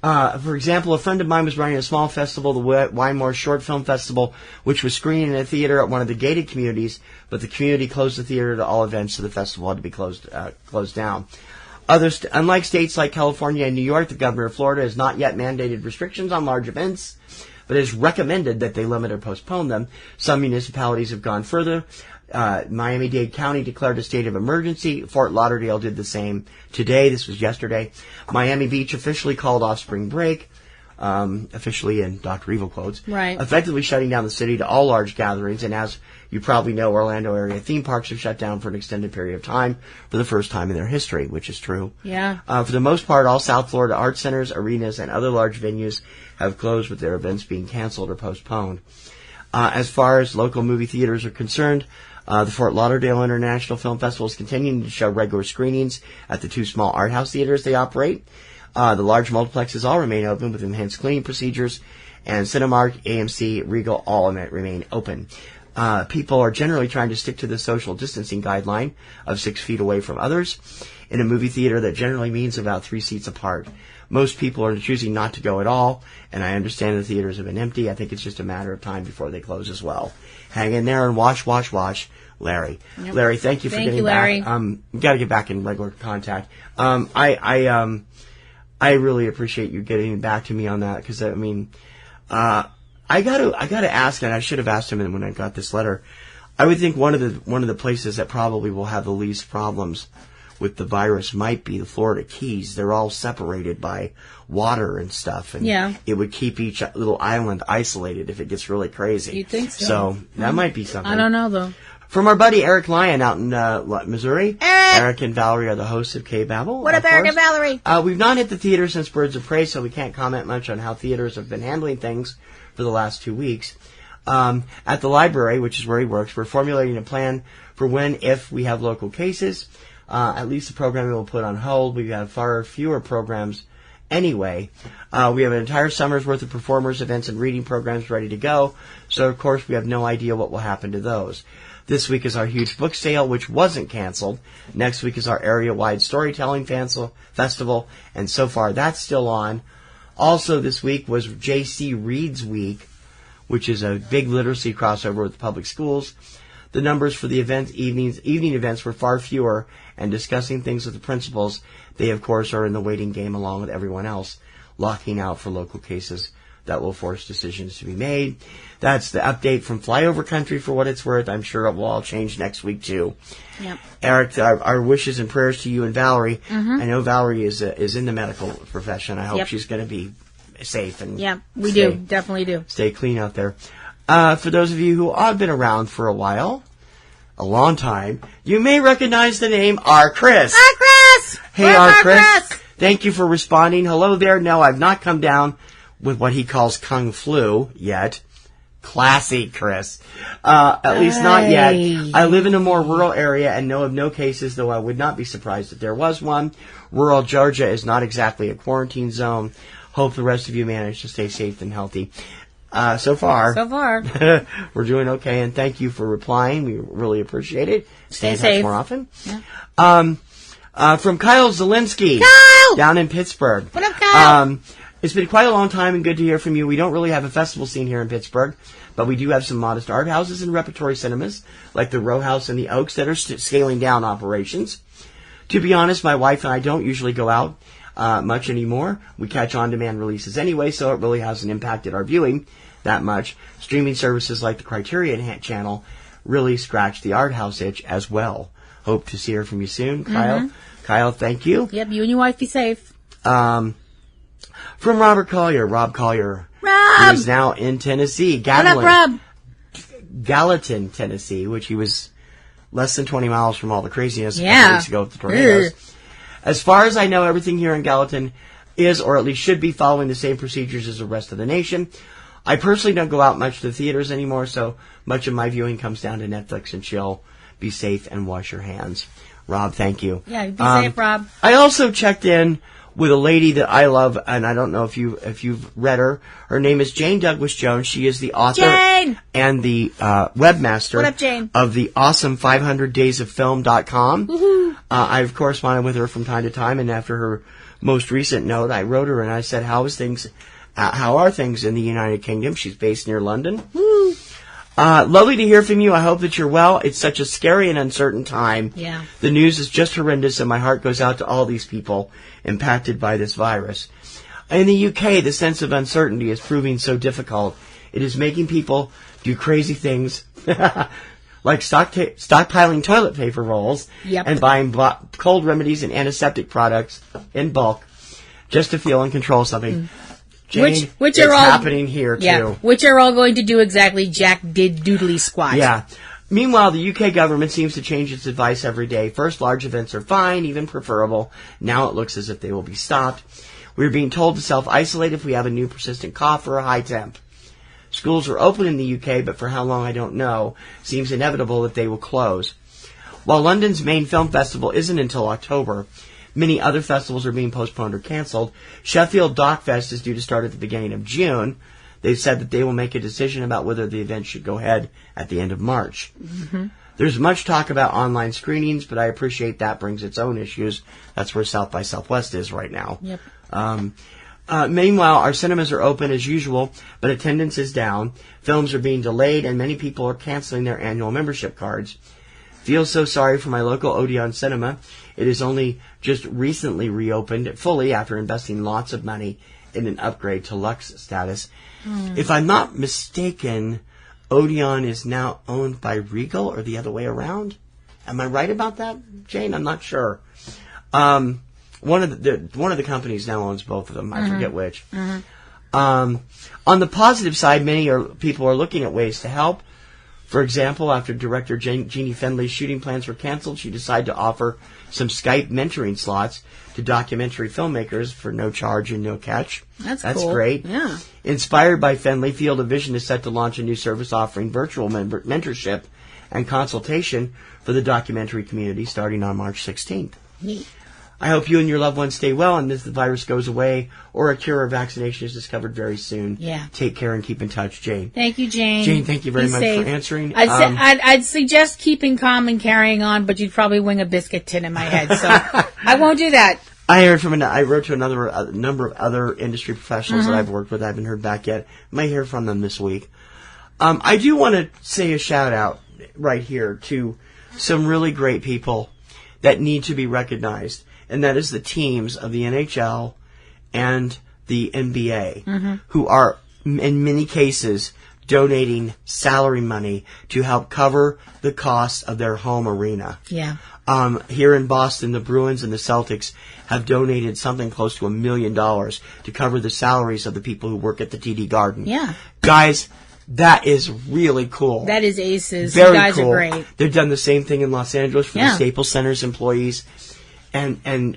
For example, a friend of mine was running a small festival, the Wymore Short Film Festival, which was screening in a theater at one of the gated communities, but the community closed the theater to all events, so the festival had to be closed down. Unlike states like California and New York, the governor of Florida has not yet mandated restrictions on large events, but has recommended that they limit or postpone them. Some municipalities have gone further. Miami-Dade County declared a state of emergency. Fort Lauderdale did the same today. This was yesterday. Miami Beach officially called off spring break, officially in Dr. Evil quotes, right, effectively shutting down the city to all large gatherings. And as you probably know, Orlando area theme parks have shut down for an extended period of time for the first time in their history, which is true. Yeah. For the most part, all South Florida art centers, arenas, and other large venues have closed, with their events being canceled or postponed. As far as local movie theaters are concerned, the Fort Lauderdale International Film Festival is continuing to show regular screenings at the 2 small art house theaters they operate. The large multiplexes all remain open with enhanced cleaning procedures, and Cinemark, AMC, Regal all remain open. People are generally trying to stick to the social distancing guideline of 6 feet away from others. In a movie theater, that generally means about 3 seats apart. Most people are choosing not to go at all, and I understand the theaters have been empty. I think it's just a matter of time before they close as well. Hang in there and wash, Larry. Yep. Larry, thank you for getting back. We got to get back in regular contact. I really appreciate you getting back to me on that, because I mean, I gotta ask, and I should have asked him when I got this letter. I would think one of the places that probably will have the least problems with the virus might be the Florida Keys. They're all separated by water and stuff, and it would keep each little island isolated if it gets really crazy. You'd think so. So that might be something. I don't know, though. From our buddy Eric Lyon out in Missouri, Eric and Valerie are the hosts of K-Babble. What up, Eric and Valerie? We've not hit the theater since Birds of Prey, so we can't comment much on how theaters have been handling things for the last 2 weeks. At the library, which is where he works, we're formulating a plan for if we have local cases. At least the programming will put on hold. We have far fewer programs anyway. We have an entire summer's worth of performers, events, and reading programs ready to go. So, of course, we have no idea what will happen to those. This week is our huge book sale, which wasn't canceled. Next week is our area-wide storytelling festival, and so far that's still on. Also this week was J.C. Reads Week, which is a big literacy crossover with the public schools. The numbers for the evening events were far fewer, and discussing things with the principals, they of course are in the waiting game along with everyone else, locking out for local cases that will force decisions to be made. That's the update from Flyover Country for what it's worth. I'm sure it will all change next week too. Yep. Eric, our wishes and prayers to you and Valerie. Mm-hmm. I know Valerie is in the medical profession. I hope she's going to be safe and we definitely do. Stay clean out there. For those of you who have been around for a while, a long time, you may recognize the name R. Chris. R. Chris! Hey, R. Chris. Thank you for responding. Hello there. No, I've not come down with what he calls Kung Flu yet. Classy, Chris. At least not yet. I live in a more rural area and know of no cases, though I would not be surprised if there was one. Rural Georgia is not exactly a quarantine zone. Hope the rest of you manage to stay safe and healthy. So far, we're doing okay, and thank you for replying. We really appreciate it. Stay in touch more often. Yeah. From Kyle Zielinski. Kyle! Down in Pittsburgh. What up, Kyle? It's been quite a long time and good to hear from you. We don't really have a festival scene here in Pittsburgh, but we do have some modest art houses and repertory cinemas, like the Row House and the Oaks, that are scaling down operations. To be honest, my wife and I don't usually go out much anymore. We catch on-demand releases anyway, so it really hasn't impacted our viewing that much. Streaming services like the Criterion channel really scratch the art house itch as well. Hope to see her from you soon, Kyle. Kyle, thank you. Yep, you and your wife be safe. From Rob Collier. Rob! He is now in Tennessee. What up, Rob? Gallatin, Tennessee, which he was less than 20 miles from all the craziness a couple weeks ago with the tornadoes. As far as I know, everything here in Gallatin is, or at least should be, following the same procedures as the rest of the nation. I personally don't go out much to the theaters anymore, so much of my viewing comes down to Netflix and chill, Be safe and wash your hands. Rob, thank you. Yeah, be safe, Rob. I also checked in with a lady that I love, and I don't know if you've read her. Her name is Jane Douglas Jones. She is the author and the webmaster What up, Jane? of the awesome 500daysofilm.com. I've corresponded with her from time to time, and after her most recent note, I wrote her and I said, how are things in the United Kingdom? She's based near London. Woo. Lovely to hear from you. I hope that you're well. It's such a scary and uncertain time. Yeah. The news is just horrendous, and my heart goes out to all these people impacted by this virus. In the UK, the sense of uncertainty is proving so difficult. It is making people do crazy things like stockpiling toilet paper rolls and buying cold remedies and antiseptic products in bulk just to feel in control of something. Jane, which it's are all happening here too. Which are all going to do exactly Jack did doodly squat. Yeah. Meanwhile, the UK government seems to change its advice every day. First, large events are fine, even preferable. Now it looks as if they will be stopped. We're being told to self-isolate if we have a new persistent cough or a high temp. Schools are open in the UK, but for how long I don't know. Seems inevitable that they will close. While London's main film festival isn't until October, many other festivals are being postponed or canceled. Sheffield Dockfest is due to start at the beginning of June. They've said that they will make a decision about whether the event should go ahead at the end of March. Mm-hmm. There's much talk about online screenings, but I appreciate that brings its own issues. That's where South by Southwest is right now. Yep. Meanwhile, our cinemas are open as usual, but attendance is down. Films are being delayed, and many people are canceling their annual membership cards. Feel so sorry for my local Odeon cinema. It is only just recently reopened fully after investing lots of money in an upgrade to Lux status. If I'm not mistaken, Odeon is now owned by Regal or the other way around. Am I right about that, Jane? I'm not sure. One of the companies now owns both of them. I forget which. On the positive side, many people are looking at ways to help. For example, after director Jeannie Fendley's shooting plans were canceled, she decided to offer some Skype mentoring slots to documentary filmmakers for no charge and no catch. That's cool. Great. Yeah. Inspired by Fendley, Field of Vision is set to launch a new service offering virtual mentorship and consultation for the documentary community starting on March 16th. Neat. I hope you and your loved ones stay well and this virus goes away or a cure or vaccination is discovered very soon. Yeah. Take care and keep in touch, Jane. Thank you, Jane. Jane, thank you very much safe. for answering. I'd suggest keeping calm and carrying on, but you'd probably wing a biscuit tin in my head, so I won't do that. I wrote to a number of other industry professionals that I've worked with. I haven't heard back yet. Might hear from them this week. I do want to say a shout out right here to some really great people that need to be recognized. And that is the teams of the NHL and the NBA, who are, in many cases, donating salary money to help cover the cost of their home arena. Yeah. Here in Boston, the Bruins and the Celtics have donated something close to $1 million to cover the salaries of the people who work at the TD Garden. Yeah. Guys, that is really cool. That is aces. Very you guys cool. are great. They've done the same thing in Los Angeles for the Staples Center's employees. And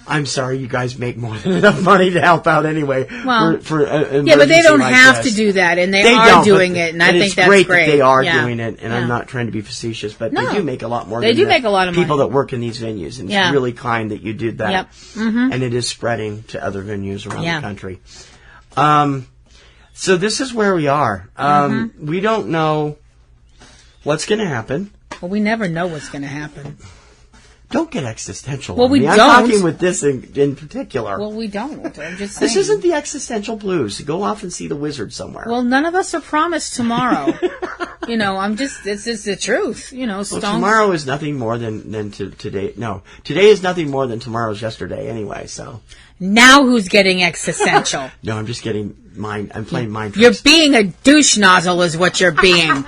I'm sorry, you guys make more than enough money to help out anyway. Well, for but they don't have to do that, and they are doing it, and I think that's great. great. That they are doing it, and I'm not trying to be facetious, but they do make a lot more. They do make a lot of money. People that work in these venues, and it's really kind that you did that. Yep. Mm-hmm. And it is spreading to other venues around the country. So this is where we are. We don't know what's going to happen. Well, we never know what's going to happen. Don't get existential. Well, we don't. I'm talking with this in particular. Well, we don't. I'm just saying. This isn't the existential blues. Go off and see the wizard somewhere. Well, none of us are promised tomorrow. It's just the truth. Well, tomorrow is nothing more than today. No, today is nothing more than tomorrow's yesterday anyway, so. Now who's getting existential? No, I'm just getting I'm playing mind You're tricks. being a douche nozzle is what you're being.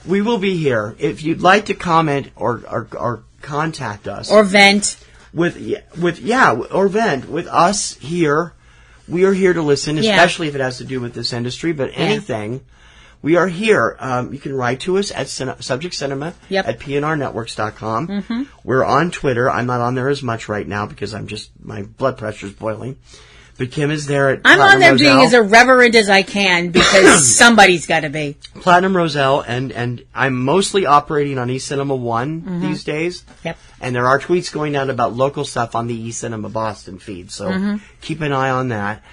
We will be here. If you'd like to comment or contact us. Or vent. Or vent with us here. We are here to listen, especially if it has to do with this industry, but anything. We are here. You can write to us at Subject Cinema at PNRNetworks.com. Mm-hmm. We're on Twitter. I'm not on there as much right now because my blood pressure's boiling. But Kim is there at I'm Platinum on there Roselle. being as irreverent as I can because somebody's got to be. Platinum Roselle, and I'm mostly operating on eCinema 1 these days. Yep. And there are tweets going out about local stuff on the eCinema Boston feed, so keep an eye on that.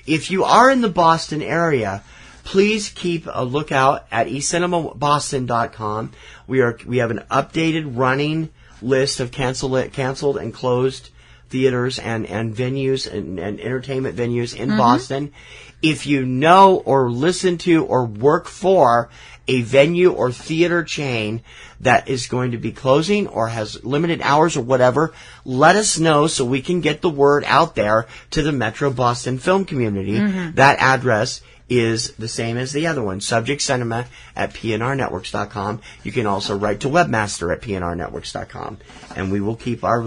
If you are in the Boston area, please keep a lookout at eCinemaBoston.com. We have an updated running list of canceled and closed theaters and venues and entertainment venues in Boston. If you know or listen to or work for a venue or theater chain that is going to be closing or has limited hours or whatever, let us know so we can get the word out there to the Metro Boston film community. That address is the same as the other one, Subject Cinema at PNRNetworks.com. You can also write to Webmaster at PNRNetworks.com, and we will keep our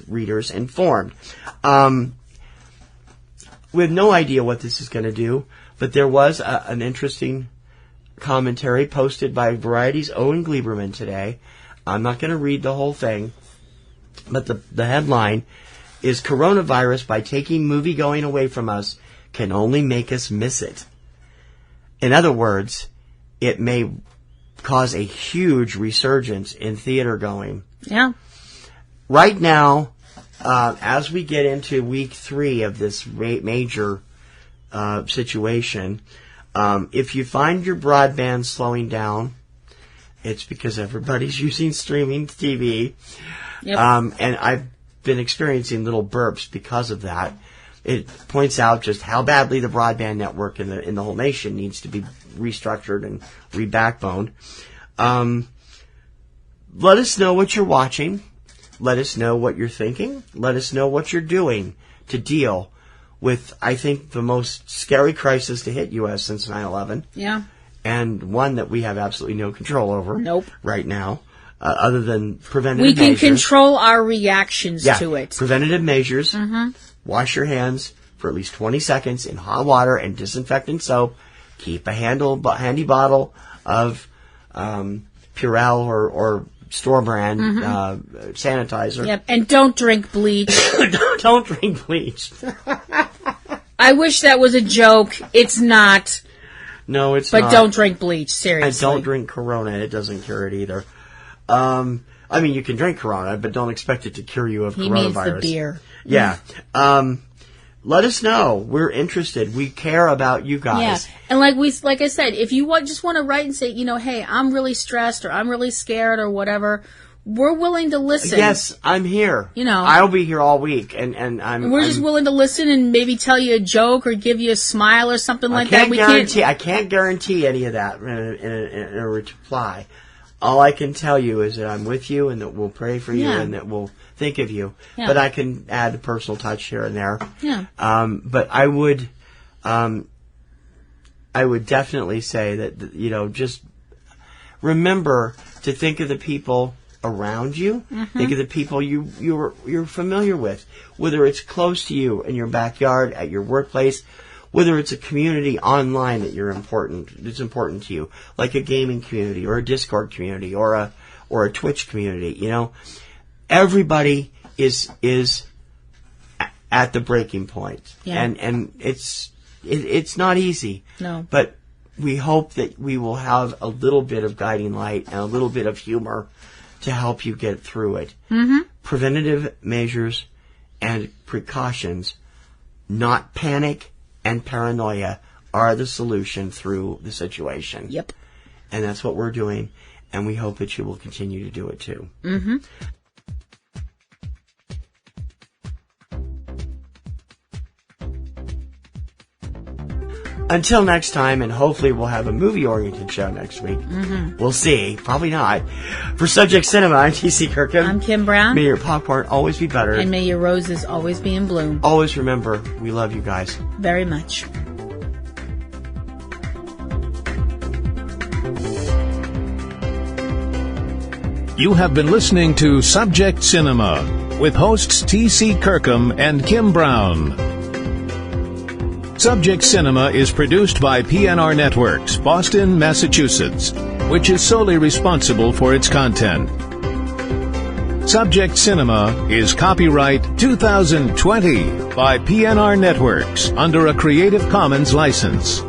readers informed. We have no idea what this is going to do, but there was an interesting commentary posted by Variety's Owen Gleiberman today. I'm not going to read the whole thing, but the headline is Coronavirus, by taking movie-going away from us, can only make us miss it. In other words, it may cause a huge resurgence in theater going. Yeah. Right now, as we get into week 3 of this major situation, if you find your broadband slowing down, it's because everybody's using streaming TV. Yep. And I've been experiencing little burps because of that. It points out just how badly the broadband network in the whole nation needs to be restructured and re-backboned. Let us know what you're watching. Let us know what you're thinking. Let us know what you're doing to deal with, I think, the most scary crisis to hit U.S. since 9/11. Yeah. And one that we have absolutely no control over right now, other than preventative measures. We can control our reactions to it. Preventative measures. Wash your hands for at least 20 seconds in hot water and disinfectant soap. Keep a handy bottle of Purell or store brand sanitizer. Yep, and don't drink bleach. Don't drink bleach. I wish that was a joke. It's not. No, it's not. But don't drink bleach, seriously. And don't drink Corona. It doesn't cure it either. I mean, you can drink Corona, but don't expect it to cure you of coronavirus. He means the beer. Yeah. Let us know. We're interested. We care about you guys. Yeah. And like I said, if you just want to write and say, hey, I'm really stressed or I'm really scared or whatever, we're willing to listen. Yes, I'm here. I'll be here all week, and we're just willing to listen and maybe tell you a joke or give you a smile or something like that. I can't guarantee any of that in a reply. All I can tell you is that I'm with you and that we'll pray for you and that we'll think of you. Yeah. But I can add a personal touch here and there. Yeah. But I would definitely say that, just remember to think of the people around you. Think of the people you're familiar with, whether it's close to you in your backyard, at your workplace, whether it's a community online that it's important to you, like a gaming community or a Discord community or a Twitch community. Everybody is at the breaking point, and it's not easy. No, but we hope that we will have a little bit of guiding light and a little bit of humor to help you get through it. Preventative measures and precautions, not panic and paranoia, are the solution through the situation. Yep. And that's what we're doing, and we hope that you will continue to do it too. Until next time, and hopefully we'll have a movie-oriented show next week. We'll see. Probably not. For Subject Cinema, I'm T.C. Kirkham. I'm Kim Brown. May your popcorn always be buttered. And may your roses always be in bloom. Always remember, we love you guys. Very much. You have been listening to Subject Cinema with hosts T.C. Kirkham and Kim Brown. Subject Cinema is produced by PNR Networks, Boston, Massachusetts, which is solely responsible for its content. Subject Cinema is copyright 2020 by PNR Networks under a Creative Commons license.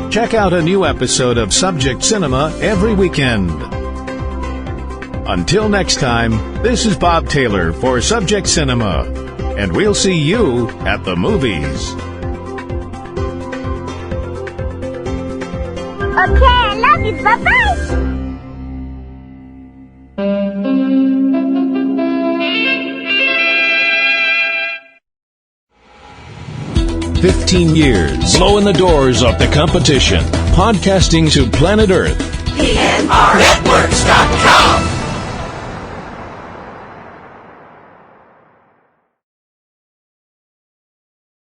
Check out a new episode of Subject Cinema every weekend. Until next time, this is Bob Taylor for Subject Cinema, and we'll see you at the movies. Okay, I love you. Bye-bye. 15 years, blowing the doors off the competition, podcasting to planet Earth. PNRNetworks.com